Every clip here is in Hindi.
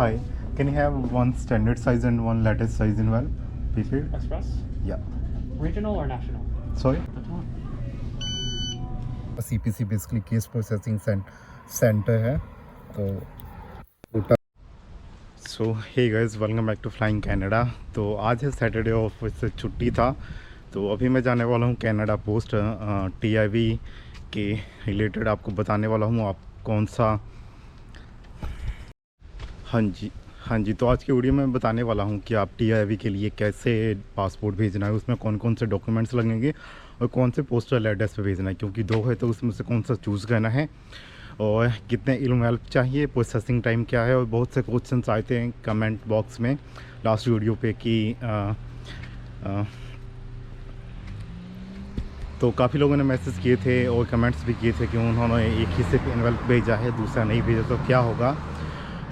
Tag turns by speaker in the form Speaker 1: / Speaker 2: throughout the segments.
Speaker 1: Hi, can you have one standard size and one latest size in well? Prepaid?
Speaker 2: Express?
Speaker 1: Yeah.
Speaker 2: Regional or national?
Speaker 1: Sorry?
Speaker 2: That's one.
Speaker 1: CPC basically case processing centre है तो so hey guys, welcome back to flying Canada. तो आज है सैटरडे, ऑफिस से छुट्टी था, तो अभी मैं जाने वाला हूँ कनाडा पोस्ट। TIV के रिलेटेड आपको बताने वाला हूँ आप कौन सा। हाँ जी, तो आज की वीडियो में बताने वाला हूँ कि आप TIV के लिए कैसे पासपोर्ट भेजना है, उसमें कौन कौन से डॉक्यूमेंट्स लगेंगे और कौन से पोस्टल एड्रेस पे भेजना है, क्योंकि दो है तो उसमें से कौन सा चूज़ करना है और कितने ईमेल चाहिए, प्रोसेसिंग टाइम क्या है। और बहुत से क्वेश्चंस आए थे कमेंट बॉक्स में लास्ट वीडियो पे कि तो काफ़ी लोगों ने मैसेज किए थे और कमेंट्स भी किए थे कि उन्होंने एक ही सिर्फ इन्वेल्प भेजा है, दूसरा नहीं भेजा तो क्या होगा।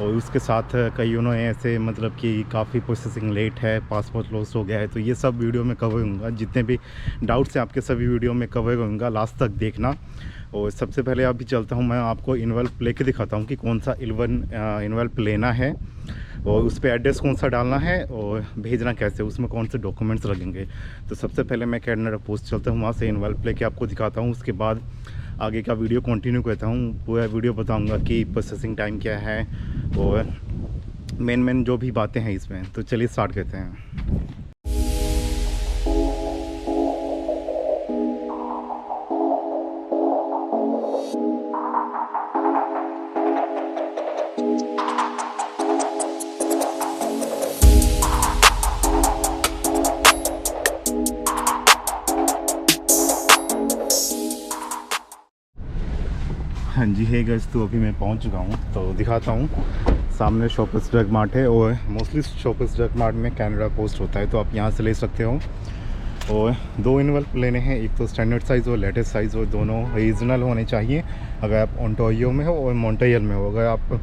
Speaker 1: और उसके साथ कई उन्होंने ऐसे मतलब कि काफ़ी प्रोसेसिंग लेट है, पासपोर्ट लॉस्ट हो गया है। तो ये सब वीडियो में कवर होऊंगा, जितने भी डाउट्स हैं आपके सभी वीडियो में कवर होऊंगा, लास्ट तक देखना। और सबसे पहले अभी चलता हूँ, मैं आपको इन्वेल्प लेके दिखाता हूँ कि कौन सा इन्वेल्प लेना है और उस पर एड्रेस कौन सा डालना है और भेजना कैसे, उसमें कौन से डॉक्यूमेंट्स लगेंगे। तो सबसे पहले मैं कनाडा पोस्ट चलता हूँ, वहाँ से इन्वेल्प लेके आपको दिखाता हूँ। उसके बाद आगे का वीडियो कंटिन्यू करता हूँ, पूरा वीडियो बताऊँगा कि प्रोसेसिंग टाइम क्या है और मेन जो भी बातें हैं इसमें। तो चलिए स्टार्ट करते हैं। हाँ जी, है गाइस, तो अभी मैं पहुंच चुका हूं, तो दिखाता हूं। सामने शॉपर्स ड्रग मार्ट है और मोस्टली शॉपर्स ड्रग मार्ट में कनाडा पोस्ट होता है, तो आप यहां से ले सकते हो। और दो इन्वेल्प लेने हैं, एक तो स्टैंडर्ड साइज़ और लेटेस्ट साइज़, और दोनों रीजनल होने चाहिए। अगर आप ओंटारियो में हो और मॉन्ट्रियल में हो, अगर आप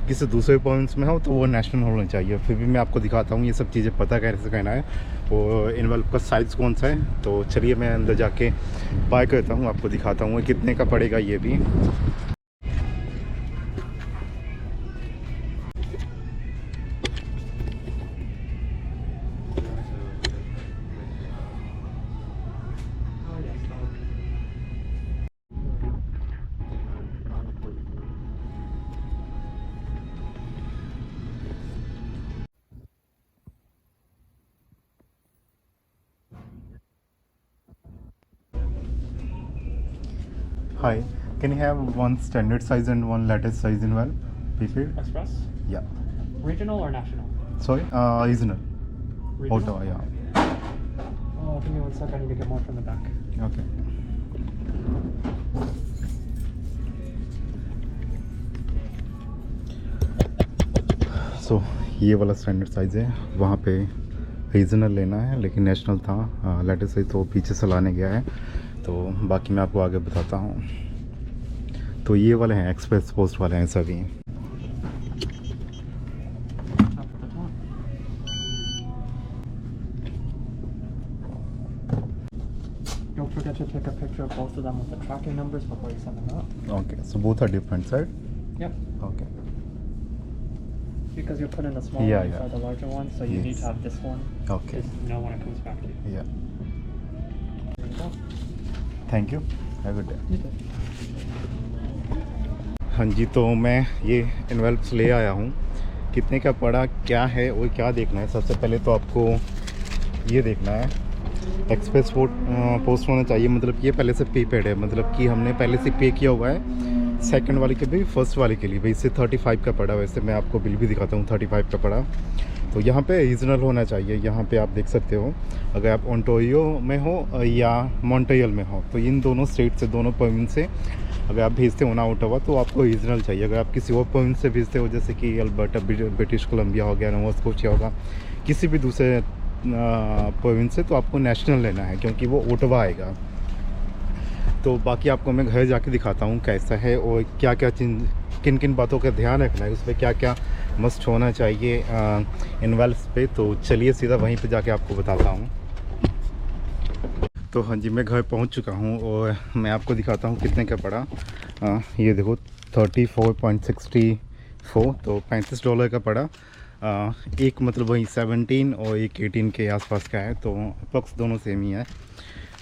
Speaker 1: किसी दूसरे प्रोविंस में हो तो वो नेशनल होना चाहिए। फिर भी मैं आपको दिखाता हूँ ये सब चीज़ें पता कैसे करना है और इन्वेल्प का साइज़ कौन सा है। तो चलिए मैं अंदर जाके बाय करता हूँ, आपको दिखाता हूँ कितने का पड़ेगा ये भी। Hi, can you have one standard size and one latest size in well? Prepaid?
Speaker 2: Express?
Speaker 1: Yeah.
Speaker 2: Regional or national?
Speaker 1: Sorry? Regional.
Speaker 2: Regional?
Speaker 1: Ottawa, yeah.
Speaker 2: Oh, give me one sec. I need to get more from the back.
Speaker 1: Okay. So, ये वाला स्टैंडर्ड साइज़ है, वहाँ पे रीजनल लेना है, लेकिन नेशनल था। लेटेस्ट साइज तो पीछे से लाने गया है, तो बाकी मैं आपको आगे बताता हूँ। तो ये वाले हैं, एक्सप्रेस पोस्ट वाले हैं सभी।
Speaker 2: Don't forget to take a picture of both of them with the tracking numbers before you send them out.
Speaker 1: Okay, so both are different, right?
Speaker 2: Yep.
Speaker 1: Okay.
Speaker 2: Because you're putting the small
Speaker 1: Yeah,
Speaker 2: one
Speaker 1: yeah.
Speaker 2: inside the larger one, so you need
Speaker 1: Yes.
Speaker 2: to have this one.
Speaker 1: Okay.
Speaker 2: Just know when it comes back to you.
Speaker 1: Yeah.
Speaker 2: There you go.
Speaker 1: Thank you. Have a good day.
Speaker 2: You too.
Speaker 1: हाँ जी, तो मैं ये इन्वेल्प्स ले आया हूँ। कितने का पड़ा, क्या है और क्या देखना है। सबसे पहले तो आपको ये देखना है, एक्सप्रेस पोस्ट होना चाहिए, मतलब ये पहले से प्रीपेड है, मतलब कि हमने पहले से पे किया हुआ है। सेकंड वाले के भी, फर्स्ट वाले के लिए भी। इससे 35 का पड़ा, वैसे मैं आपको बिल भी दिखाता हूँ, 35 का पड़ा। तो यहाँ पे रीजनल होना चाहिए। यहाँ पे आप देख सकते हो, अगर आप ओंटारियो में हो या मॉन्ट्रियल में हो, तो इन दोनों स्टेट से, दोनों प्रोविंस से अगर आप भेजते हो ना ओटावा, तो आपको रीजनल चाहिए। अगर आप किसी और प्रोविंस से भेजते हो, जैसे कि अल्बर्टा, ब्रिटिश कोलंबिया हो गया, नोवा स्कोशिया होगा, किसी भी दूसरे प्रोविंस से, तो आपको नेशनल लेना है, क्योंकि वो ओटावा आएगा। तो बाकी आपको मैं घर जाके दिखाता हूँ कैसा है और क्या क्या किन किन बातों का ध्यान रखना है, उस पर क्या क्या मस्ट होना चाहिए इन्वेल्प्स पे। तो चलिए सीधा वहीं पे जाके आपको बताता हूँ। तो हाँ जी, मैं घर पहुँच चुका हूँ और मैं आपको दिखाता हूँ कितने का पड़ा। ये देखो 34.60 4, तो $35 का पड़ा। एक मतलब वही 17 और एक 18 के आसपास का है, तो अप्रॉक्स दोनों सेम ही है।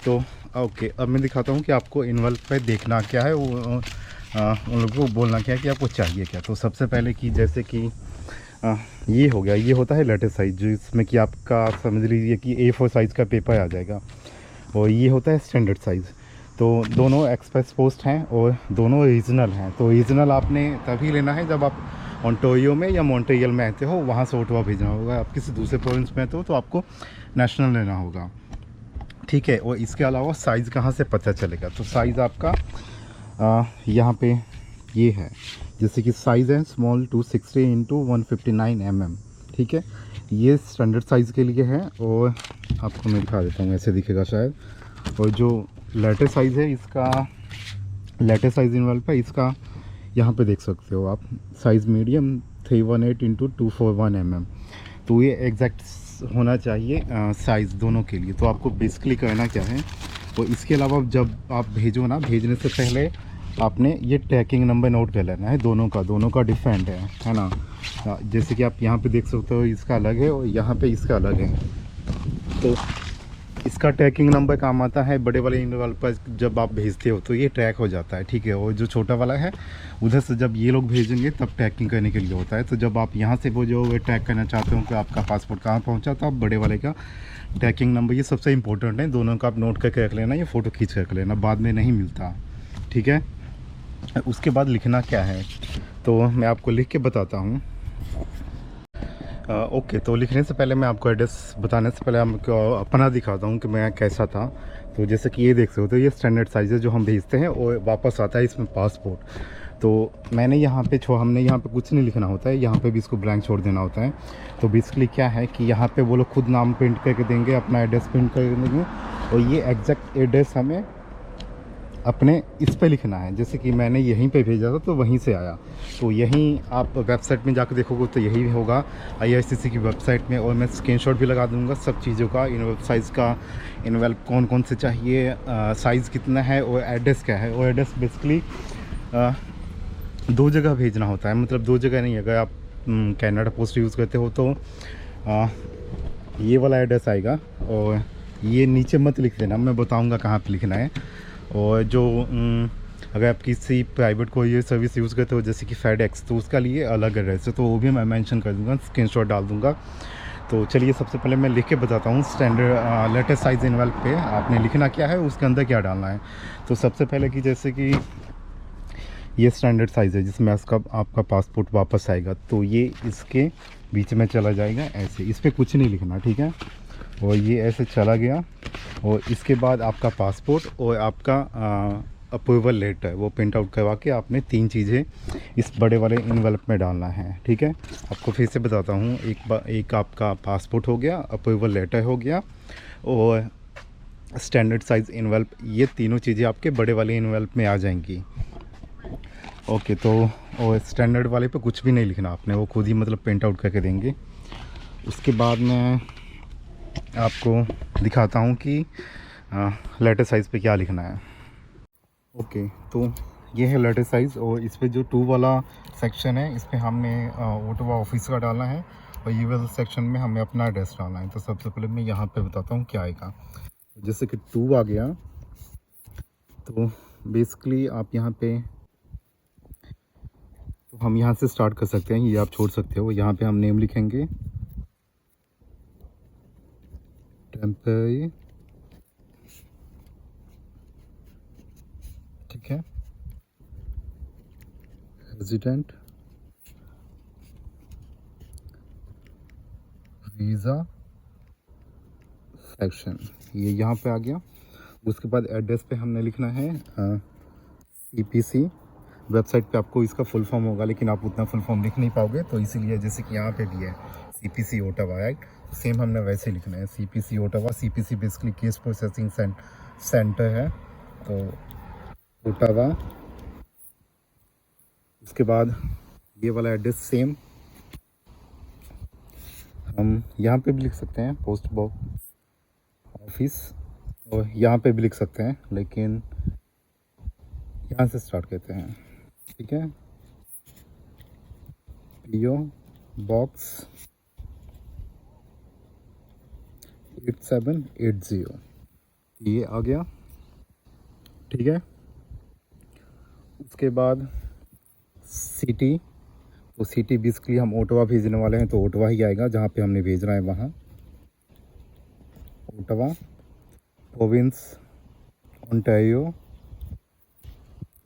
Speaker 1: तो ओके, अब मैं दिखाता हूँ कि आपको इनवॉल्व पे देखना क्या है, वो उन लोगों को बोलना क्या है कि आपको चाहिए क्या। तो सबसे पहले कि जैसे कि ये हो गया, ये होता है लेटेस्ट साइज़, जिसमें कि आपका समझ लीजिए कि A4 साइज़ का पेपर आ जाएगा, और ये होता है स्टैंडर्ड साइज़। तो दोनों एक्सप्रेस पोस्ट हैं और दोनों रीजनल हैं। तो रीजनल आपने तभी लेना है जब आप ओंटारियो में या मॉन्ट्रियल में आते हो, वहाँ से ऑटोवा भेजना होगा। आप किसी दूसरे प्रोविंस में आते हो तो आपको नेशनल लेना होगा, ठीक है। और इसके अलावा साइज़ कहाँ से पता चलेगा, तो साइज़ आपका यहाँ पे ये है, जैसे कि साइज़ है स्मॉल 260x159 mm, ठीक है। ये स्टैंडर्ड साइज़ के लिए है, और आपको मैं दिखा देता हूँ, ऐसे दिखेगा शायद। और जो लेटेस्ट साइज़ है इसका, लेटेस्ट साइज़ इन्वॉल्व है इसका, यहाँ पे देख सकते हो आप, साइज़ मीडियम 318x241 mm। तो ये एग्जैक्ट होना चाहिए साइज़ दोनों के लिए। तो आपको बेसिकली करना क्या है, और इसके अलावा जब आप भेजो ना, भेजने से पहले आपने ये ट्रैकिंग नंबर नोट कर लेना है, दोनों का डिफरेंट है ना। जैसे कि आप यहाँ पे देख सकते हो, इसका अलग है और यहाँ पे इसका अलग है। तो इसका ट्रैकिंग नंबर काम आता है बड़े वाले इनवॉल्व पर, जब आप भेजते हो तो ये ट्रैक हो जाता है, ठीक है। और जो छोटा वाला है उधर से जब ये लोग भेजेंगे तब ट्रैकिंग करने के लिए होता है। तो जब आप यहाँ से वो जो ट्रैक करना चाहते हो कि आपका पासपोर्ट कहाँ पहुँचा, तो आप बड़े वाले का ट्रैकिंग नंबर, ये सबसे इंपॉर्टेंट है, दोनों का आप नोट करके रख लेना, ये फ़ोटो खींच कर रख लेना, बाद में नहीं मिलता, ठीक है। उसके बाद लिखना क्या है, तो मैं आपको लिख के बताता हूँ। ओके, तो लिखने से पहले मैं आपको एड्रेस बताने से पहले आपको अपना दिखाता हूँ कि मैं कैसा था। तो जैसे कि ये देख सकते हो, तो ये स्टैंडर्ड साइज़ है जो हम भेजते हैं, और वापस आता है इसमें पासपोर्ट। तो मैंने यहाँ पे हमने यहाँ पे कुछ नहीं लिखना होता है, यहाँ पे भी इसको ब्लैंक छोड़ देना होता है। तो बेसिकली क्या है कि यहाँ पे वो लोग खुद नाम प्रिंट करके देंगे, अपना एड्रेस प्रिंट करके देंगे, और ये एग्जैक्ट एड्रेस हमें अपने इस पे लिखना है। जैसे कि मैंने यहीं पे भेजा था तो वहीं से आया, तो यहीं आप वेबसाइट में जाकर देखोगे तो यही होगा, IRCC की वेबसाइट में। और मैं स्क्रीनशॉट भी लगा दूंगा सब चीज़ों का, इन्वेल्व साइज़ का, इन्वेल्व कौन कौन से चाहिए, साइज़ कितना है, और एड्रेस क्या है। और एड्रेस बेसिकली 2 जगह भेजना होता है, मतलब 2 जगह नहीं। अगर आप कनाडा पोस्ट यूज़ करते हो तो ये वाला एड्रेस आएगा, और ये नीचे मत लिख देना, मैं बताऊंगा कहाँ पे लिखना है। और जो अगर आप किसी प्राइवेट कोरियर सर्विस यूज़ करते हो जैसे कि FedEx, तो उसका लिए अलग एड्रेस है, तो वो भी मैं मेंशन कर दूंगा, स्क्रीनशॉट डाल दूंगा। तो चलिए सबसे पहले मैं लिख के बताता हूँ स्टैंडर्ड लेटेस्ट साइज़ इन्वेल्व पे आपने लिखना क्या है, उसके अंदर क्या डालना है। तो सबसे पहले कि जैसे कि ये स्टैंडर्ड साइज़ है जिसमें आपका पासपोर्ट वापस आएगा, तो ये इसके बीच में चला जाएगा ऐसे, इस पर कुछ नहीं लिखना, ठीक है। और ये ऐसे चला गया, और इसके बाद आपका पासपोर्ट और आपका अप्रूवल लेटर वो प्रिंट आउट करवा के आपने 3 चीज़ें इस बड़े वाले इन्वेलप में डालना है, ठीक है। आपको फिर से बताता हूँ, एक आपका पासपोर्ट हो गया, अप्रूवल लेटर हो गया, और स्टैंडर्ड साइज़ इन्वेलप, ये तीनों चीज़ें आपके बड़े वाले इन्वेलप में आ जाएंगी। ओके, तो और स्टैंडर्ड वाले पे कुछ भी नहीं लिखना आपने, वो खुद ही मतलब प्रिंट आउट करके देंगे। उसके बाद मैं आपको दिखाता हूँ कि लेटर साइज़ पे क्या लिखना है। ओके, तो ये है लेटर साइज़, और इस पे जो 2 वाला सेक्शन है इस पे हमने ओटावा ऑफिस का डालना है, और ये वाला सेक्शन में हमें अपना एड्रेस डालना है। तो सबसे पहले मैं यहाँ पे बताता हूँ क्या आएगा। जैसे कि 2 आ गया, तो बेसिकली आप यहाँ पे, तो हम यहाँ से स्टार्ट कर सकते हैं, ये आप छोड़ सकते हो। यहाँ पे हम नेम लिखेंगे, टेम्परेरी, ठीक है, रेजिडेंट, वीज़ा सेक्शन, ये यहाँ पे आ गया। उसके बाद एड्रेस पे हमने लिखना है CPC। वेबसाइट पे आपको इसका फुल फॉर्म होगा, लेकिन आप उतना फुल फॉर्म लिख नहीं पाओगे, तो इसीलिए जैसे कि यहाँ पे भी है CPC ओटावा राइट, सेम हमने वैसे लिखना है CPC Ottawa. CPC basically case processing centre है, तो ओटावा। उसके बाद ये वाला एड्रेस सेम हम यहाँ पे भी लिख सकते हैं, पोस्ट बॉक्स ऑफिस, और यहाँ पे भी लिख सकते हैं, लेकिन यहाँ से स्टार्ट करते हैं, ठीक है। PO बॉक्स 8780, ये आ गया। ठीक है, उसके बाद सिटी, तो सिटी बेसिकली हम ओटावा भेजने वाले हैं, तो ओटावा ही आएगा जहाँ पे हमने भेजना है वहाँ, Ottawa. Province Ontario,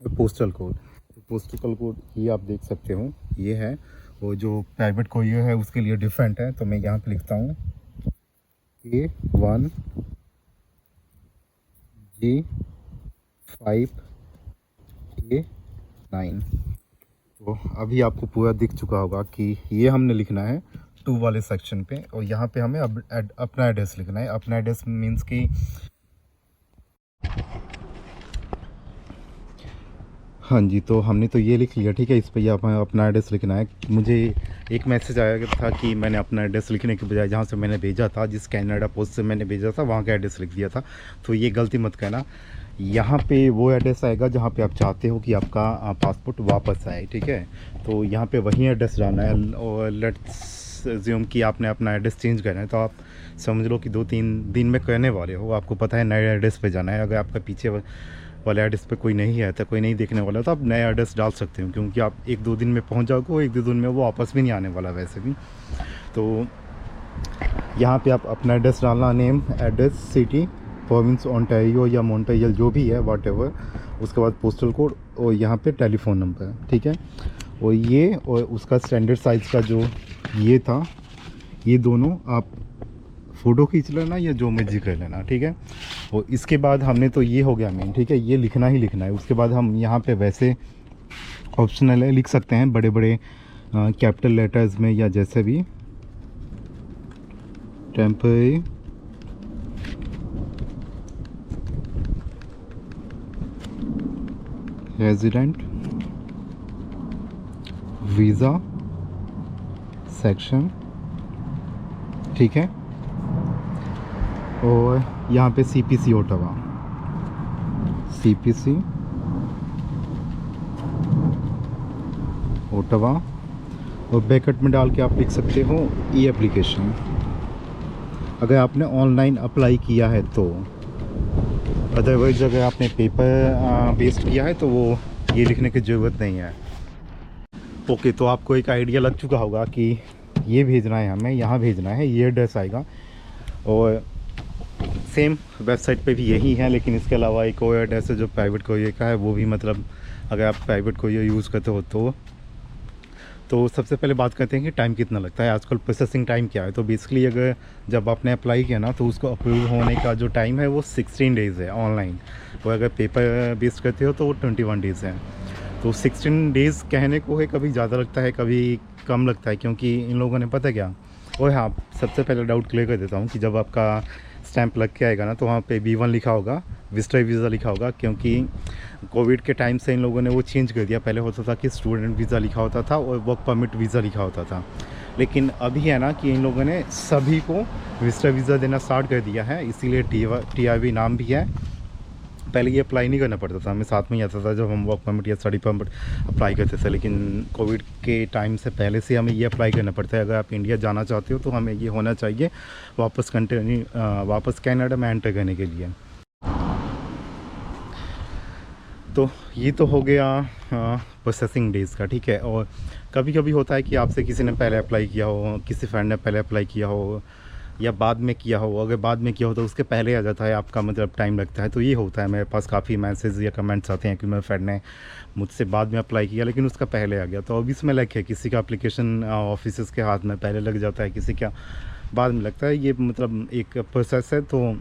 Speaker 1: postal code, तो पोस्टल कोड ये आप देख सकते हो, ये है। वो जो प्राइवेट कोरियर है उसके लिए डिफरेंट है, तो मैं यहाँ पे लिखता हूँ K1 G5 A9। तो अभी आपको पूरा दिख चुका होगा कि ये हमने लिखना है 2 वाले सेक्शन पे, और यहाँ पे हमें अपना एड्रेस लिखना है। अपना एड्रेस मीन्स कि हाँ जी, तो हमने तो ये लिख लिया। ठीक है, इस पर आप अपना एड्रेस लिखना है। मुझे एक मैसेज आया था कि मैंने अपना एड्रेस लिखने के बजाय जहाँ से मैंने भेजा था, जिस कनाडा पोस्ट से मैंने भेजा था, वहाँ का एड्रेस लिख दिया था। तो ये गलती मत करना, यहाँ पे वो एड्रेस आएगा जहाँ पे आप चाहते हो कि आपका पासपोर्ट वापस आए। ठीक है, तो यहाँ पे वही एड्रेस डालना है। और लेट्स अज्यूम कि आपने अपना एड्रेस चेंज करना है, तो आप समझ लो कि 2-3 दिन में करने वाले हो, आपको पता है नए एड्रेस पे जाना है। अगर आपका पीछे वाले एड्रेस पे कोई नहीं है, तो कोई नहीं देखने वाला, तो आप नया एड्रेस डाल सकते हो, क्योंकि आप 1-2 दिन में पहुंच जाओगे, और 1-2 दिन में वो वापस भी नहीं आने वाला वैसे भी। तो यहाँ पे आप अपना एड्रेस डालना, name, address, city, province Ontario या मॉन्ट्रियल जो भी है व्हाटएवर, उसके बाद पोस्टल कोड, और यहाँ पे टेलीफोन नंबर। ठीक है, और ये और उसका स्टैंडर्ड साइज़ का जो ये था, ये दोनों आप फ़ोटो खींच लेना या जो मर्जी कर लेना। ठीक है, और इसके बाद हमने तो ये हो गया मेन। ठीक है, ये लिखना ही लिखना है। उसके बाद हम यहाँ पे वैसे ऑप्शनल है, लिख सकते हैं बड़े बड़े कैपिटल लेटर्स में, या जैसे भी टेम्पररी रेजिडेंट वीज़ा सेक्शन। ठीक है, और यहाँ पे CPC ओटावा, CPC ओटावा, और ब्रैकेट में डाल के आप लिख सकते हो ई एप्लीकेशन। अगर आपने ऑनलाइन अप्लाई किया है तो, अदरवाइज अगर आपने पेपर बेस्ड किया है तो वो ये लिखने की ज़रूरत नहीं है। ओके, तो आपको एक आइडिया लग चुका होगा कि ये भेजना है हमें, यहाँ भेजना है, ये एड्रेस आएगा। और सेम वेबसाइट पे भी यही है, लेकिन इसके अलावा एक और एड्रेस है जो प्राइवेट कोरियर का है, वो भी मतलब अगर आप प्राइवेट कोरियर यूज़ करते हो तो सबसे पहले बात करते हैं कि टाइम कितना लगता है, आजकल प्रोसेसिंग टाइम क्या है। तो बेसिकली अगर जब आपने अप्लाई किया ना, तो उसको अप्रूव होने का जो टाइम है वो 16 डेज़ है ऑनलाइन, और अगर पेपर बेस्ड करते हो तो वो 21 डेज़ है। तो 16 डेज़ कहने को है, कभी ज़्यादा लगता है कभी कम लगता है, क्योंकि इन लोगों ने पता क्या। और हाँ, सबसे पहले डाउट क्लियर कर देता हूँ कि जब आपका स्टैंप लग के आएगा ना, तो वहाँ पे B1 लिखा होगा, विजिटर वीज़ा लिखा होगा, क्योंकि कोविड के टाइम से इन लोगों ने वो चेंज कर दिया। पहले होता था कि स्टूडेंट वीज़ा लिखा होता था और वर्क परमिट वीज़ा लिखा होता था, लेकिन अभी है ना कि इन लोगों ने सभी को विजिटर वीज़ा देना स्टार्ट कर दिया है, इसीलिए TRV नाम भी है। पहले ये अप्लाई नहीं करना पड़ता था, हमें साथ में ही आता था जब हम वर्क परमिट या स्टडी परमिट अप्लाई करते थे, लेकिन कोविड के टाइम से पहले से हमें ये अप्लाई करना पड़ता है। अगर आप इंडिया जाना चाहते हो तो हमें ये होना चाहिए वापस कनाडा में एंटर करने के लिए। तो ये तो हो गया प्रोसेसिंग डेज़ का। ठीक है, और कभी कभी होता है कि आपसे किसी ने पहले अप्लाई किया हो, किसी फ्रेंड ने पहले अप्लाई किया हो, या बाद में किया हो। अगर बाद में किया हो तो उसके पहले आ जाता है आपका, मतलब टाइम लगता है। तो ये होता है, मेरे पास काफ़ी मैसेज या कमेंट्स आते हैं कि मेरे फ्रेंड ने मुझसे बाद में अप्लाई किया लेकिन उसका पहले आ गया। तो अब इसमें लग है, किसी का एप्लीकेशन ऑफिस के हाथ में पहले लग जाता है, किसी का बाद में लगता है। ये मतलब एक प्रोसेस है, तो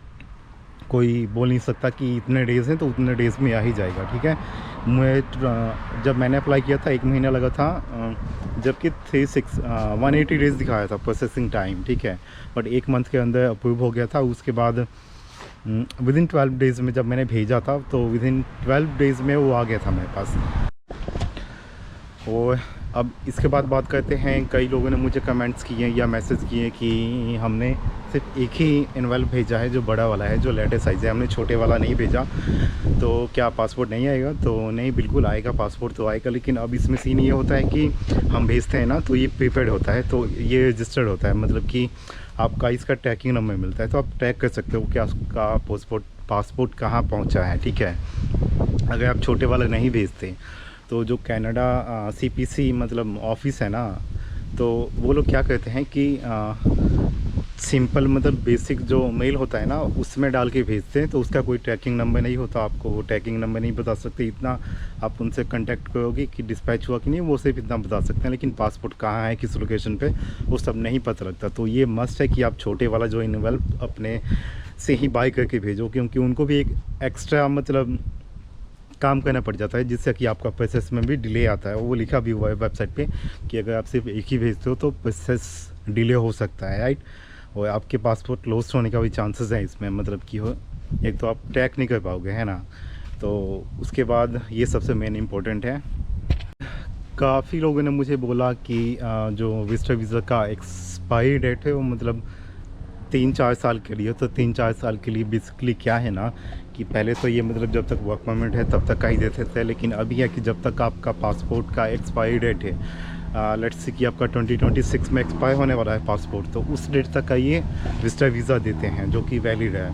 Speaker 1: कोई बोल नहीं सकता कि इतने डेज़ हैं तो उतने डेज़ में आ ही जाएगा। ठीक है, मैं जब मैंने अप्लाई किया था 1 महीना लगा था, जबकि 180 डेज़ दिखाया था प्रोसेसिंग टाइम। ठीक है, बट 1 मंथ के अंदर अप्रूव हो गया था। उसके बाद विदिन 12 डेज़ में जब मैंने भेजा था, तो विदिन 12 डेज़ में वो आ गया था मेरे पास। और अब इसके बाद बात करते हैं, कई लोगों ने मुझे कमेंट्स किए या मैसेज किए कि हमने सिर्फ एक ही इन्वेल्प भेजा है जो बड़ा वाला है, जो लेटेस्ट साइज़ है, हमने छोटे वाला नहीं भेजा, तो क्या पासपोर्ट नहीं आएगा? तो नहीं, बिल्कुल आएगा, पासपोर्ट तो आएगा। लेकिन अब इसमें सीन ये होता है कि हम भेजते हैं ना, तो ये प्रीपेड होता है, तो ये रजिस्टर्ड होता है, मतलब कि आपका इसका ट्रैकिंग नंबर मिलता है, तो आप ट्रैक कर सकते हो कि आपका पासपोर्ट कहाँ पहुँचा है, ठीक है। अगर आप छोटे वाला नहीं भेजते तो जो कनाडा CPC मतलब ऑफिस है ना, तो वो लोग क्या कहते हैं कि सिंपल मतलब बेसिक जो मेल होता है ना, उसमें डाल के भेजते हैं, तो उसका कोई ट्रैकिंग नंबर नहीं होता, आपको वो ट्रैकिंग नंबर नहीं बता सकते। इतना आप उनसे कांटेक्ट करोगे कि डिस्पैच हुआ कि नहीं, वो सिर्फ इतना बता सकते हैं, लेकिन पासपोर्ट कहाँ है, किस लोकेशन पे, वो सब नहीं पता लगता। तो ये मस्ट है कि आप छोटे वाला जो इन्वेल्प अपने से ही बाय करके भेजो, क्योंकि उनको भी एक एक्स्ट्रा मतलब काम करना पड़ जाता है, जिससे कि आपका प्रोसेस में भी डिले आता है। वो लिखा भी हुआ है वेबसाइट पे कि अगर आप सिर्फ एक ही भेजते हो तो प्रोसेस डिले हो सकता है, राइट। और आपके पासपोर्ट लॉस्ट होने का भी चांसेस हैं इसमें, मतलब कि हो, एक तो आप ट्रैक नहीं कर पाओगे, है ना। तो उसके बाद ये सबसे मेन इम्पोर्टेंट है। काफ़ी लोगों ने मुझे बोला कि जो विजिटर वीज़ा का एक्सपायरी डेट है वो मतलब 3-4 साल के लिए, तो 3-4 साल के लिए बेसिकली क्या है ना कि पहले तो ये मतलब जब तक वर्क परमिट है तब तक का ही देते थे, लेकिन अभी है कि जब तक आपका पासपोर्ट का एक्सपायरी डेट है, लेट्स से कि आपका 2026 में एक्सपायर होने वाला है पासपोर्ट, तो उस डेट तक का ये विजिटर वीज़ा देते हैं जो कि वैलिड है।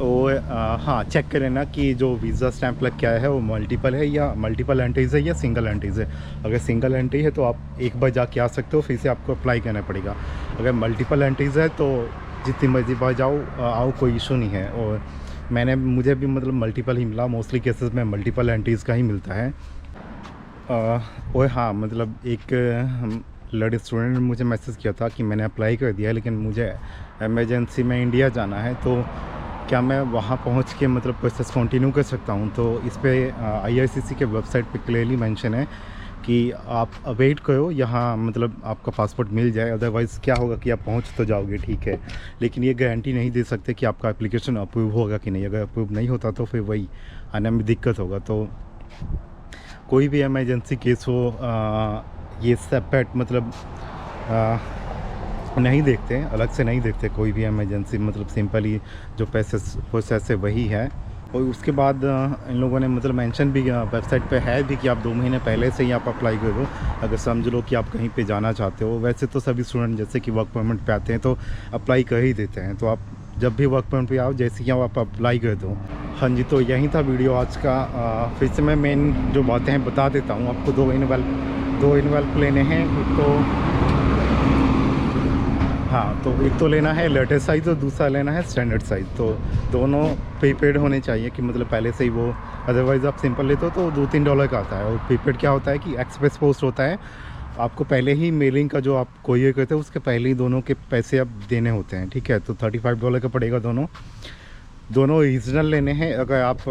Speaker 1: और हाँ, चेक करें ना कि जो वीज़ा स्टैंप लग क्या है वो मल्टीपल है या मल्टीपल एंट्रीज़ है या सिंगल एंट्रीज़ है। अगर सिंगल एंट्री है तो आप एक बार जाके आ सकते हो, फिर से आपको अप्लाई करना पड़ेगा। अगर मल्टीपल एंट्रीज़ है तो जितनी मर्जी बार जाओ आओ, कोई इशू नहीं है। और मुझे भी मतलब मल्टीपल ही मिला, मोस्टली केसेस में मल्टीपल एंट्रीज़ का ही मिलता है। और हाँ, मतलब एक लड़के स्टूडेंट ने मुझे मैसेज किया था कि मैंने अप्लाई कर दिया है, लेकिन मुझे एमरजेंसी में इंडिया जाना है, तो क्या मैं वहाँ पहुँच के मतलब प्रोसेस कंटिन्यू कर सकता हूँ? तो इस पे IRCC के वेबसाइट पे क्लियरली मेंशन है कि आप अवेट करो, यहाँ मतलब आपका पासपोर्ट मिल जाए, अदरवाइज़ क्या होगा कि आप पहुँच तो जाओगे, ठीक है, लेकिन ये गारंटी नहीं दे सकते कि आपका एप्लीकेशन अप्रूव होगा कि नहीं। अगर अप्रूव नहीं होता तो फिर वही आने में दिक्कत होगा। तो कोई भी इमरजेंसी केस हो, ये सेपरेट मतलब नहीं देखते, अलग से नहीं देखते कोई भी इमरजेंसी, मतलब सिंपली जो प्रोसेस है वही है। और उसके बाद इन लोगों ने मतलब मेंशन भी वेबसाइट पे है भी कि आप 2 महीने पहले से ही आप अप्लाई कर दो, अगर समझ लो कि आप कहीं पे जाना चाहते हो। वैसे तो सभी स्टूडेंट जैसे कि वर्क परमिट पे आते हैं तो अप्लाई कर ही देते हैं, तो आप जब भी वर्क परमिट पे आओ जैसे कि आप अप्लाई कर दो। हाँ जी, तो यही था वीडियो आज का। फिर से मैं मेन जो बातें हैं बता देता हूँ आपको। 2 इन्वेल्प लेने हैं, तो एक तो लेना है लेटेस्ट साइज़ और दूसरा लेना है स्टैंडर्ड साइज़। तो दोनों प्रीपेड होने चाहिए कि मतलब पहले से ही वो, अदरवाइज़ आप सिंपल लेते हो तो $2-3 का आता है। और प्रीपेड क्या होता है कि एक्सप्रेस पोस्ट होता है, आपको पहले ही मेलिंग का जो आप कोरियर करते हो उसके पहले ही दोनों के पैसे आप देने होते हैं, ठीक है। तो $35 का पड़ेगा दोनों रीजनल लेने हैं। अगर आप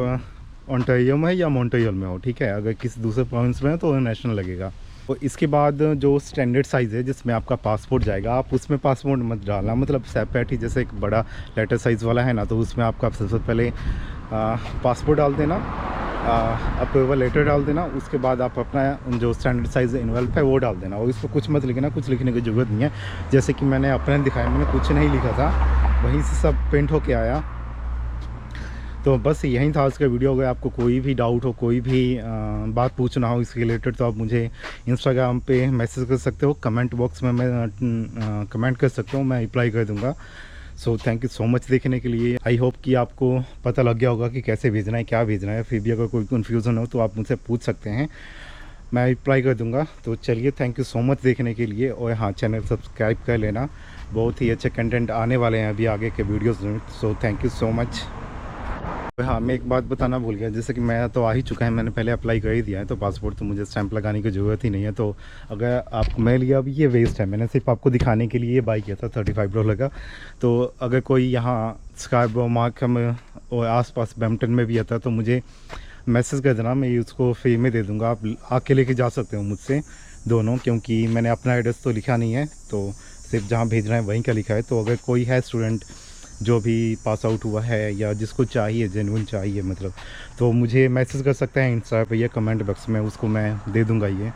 Speaker 1: ओंटारियो में या मॉन्ट्रियल में हो, ठीक है, अगर किसी दूसरे प्रोविंस में हो तो नेशनल लगेगा। और इसके बाद जो स्टैंडर्ड साइज़ है जिसमें आपका पासपोर्ट जाएगा, आप उसमें पासपोर्ट मत डालना, मतलब सेपरेट ही, जैसे एक बड़ा लेटर साइज़ वाला है ना, तो उसमें आपका सबसे पहले पासपोर्ट डाल देना, अप्रूवल लेटर डाल देना, उसके बाद आप अपना जो स्टैंडर्ड साइज़ इन्वेल्प है वो डाल देना। और इसको कुछ मत लिखना, कुछ लिखने की ज़रूरत नहीं है। जैसे कि मैंने अपने दिखाया, मैंने कुछ नहीं लिखा था, वहीं से सब प्रिंट होके आया। तो बस यही था आज का वीडियो। अगर आपको कोई भी डाउट हो, कोई भी बात पूछना हो इसके रिलेटेड, तो आप मुझे इंस्टाग्राम पे मैसेज कर सकते हो, कमेंट बॉक्स में मैं कमेंट कर सकता हूँ, मैं रिप्लाई कर दूँगा। So thank you so much देखने के लिए। आई होप कि आपको पता लग गया होगा कि कैसे भेजना है, क्या भेजना है। फिर भी अगर कोई कन्फ्यूज़न हो तो आप मुझसे पूछ सकते हैं, मैं रिप्लाई कर दूँगा। तो चलिए, थैंक यू सो मच देखने के लिए। और हाँ, चैनल सब्सक्राइब कर लेना, बहुत ही अच्छे कंटेंट आने वाले हैं अभी आगे के वीडियोज़ में। So thank you so much. हाँ, मैं एक बात बताना भूल गया, जैसे कि मैं तो आ ही चुका है, मैंने पहले अप्लाई कर ही दिया है, तो पासपोर्ट तो मुझे स्टैंप लगाने की ज़रूरत ही नहीं है। तो अगर आप मैं लिया, अभी ये वेस्ट है, मैंने सिर्फ आपको दिखाने के लिए ये बाई किया था $35 का। तो अगर कोई यहाँ स्कार्बरो मार्कम और आसपास ब्रैम्पटन में भी आता तो मुझे मैसेज कर देना, मैं उसको फ्री में दे दूँगा। आप आके लेके जा सकते हो मुझसे दोनों, क्योंकि मैंने अपना एड्रेस तो लिखा नहीं है, तो सिर्फ जहाँ भेजना है वहीं का लिखा है। तो अगर कोई है स्टूडेंट जो भी पास आउट हुआ है या जिसको चाहिए, जेन्युइन चाहिए मतलब, तो मुझे मैसेज कर सकते हैं इंस्टा पे या कमेंट बॉक्स में, उसको मैं दे दूँगा ये।